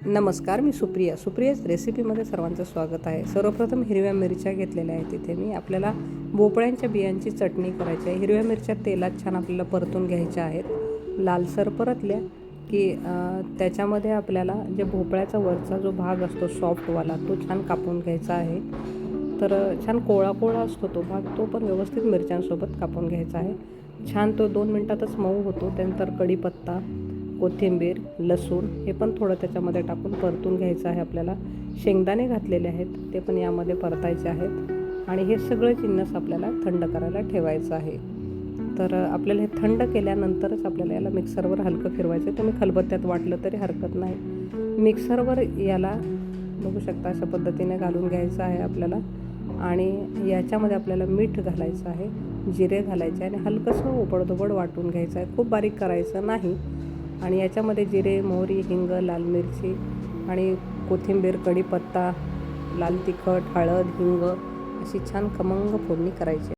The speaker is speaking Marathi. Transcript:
नमस्कार, मी सुप्रियाच रेसिपीमध्ये सर्वांचं स्वागत आहे. सर्वप्रथम हिरव्या मिरच्या घेतलेल्या आहेत. इथे मी आपल्याला भोपळ्यांच्या बियांची चटणी करायची आहे. हिरव्या मिरच्या तेलात छान आपल्याला परतून घ्यायच्या आहेत. लालसर परतल्या की त्याच्यामध्ये आपल्याला जे भोपळ्याचा वरचा जो भाग असतो सॉफ्टवाला तो छान कापून घ्यायचा आहे. तर छान कोळा असतो तो भाग, तो पण व्यवस्थित मिरच्यांसोबत कापून घ्यायचा आहे. छान तो 2 मिनटातच मऊ होतो. त्यानंतर कढीपत्ता, कोथिंबीर, लसूण हे पण थोडं त्याच्यामध्ये टाकून परतून घ्यायचं आहे. आपल्याला शेंगदाणे घातलेले आहेत ते पण यामध्ये परतायचे आहेत आणि हे सगळं जिन्नस आपल्याला थंड करायला ठेवायचं आहे. तर आपल्याला हे थंड केल्यानंतरच आपल्याला याला मिक्सरवर हलकं फिरवायचं आहे. तुम्ही खलबत्त्यात वाटलं तरी हरकत नाही. मिक्सरवर याला बघू शकता अशा पद्धतीने घालून घ्यायचं आहे आपल्याला. आणि याच्यामध्ये आपल्याला मीठ घालायचं आहे, जिरे घालायचे आणि हलकंसं ओबडधोबड वाटून घ्यायचं आहे. खूप बारीक करायचं नाही. आणि याच्यामध्ये जिरे, मोहरी, हिंग, लाल मिरची आणि कोथिंबीर, कढीपत्ता, लाल तिखट, हळद, हिंग अशी छान खमंग फोडणी करायची.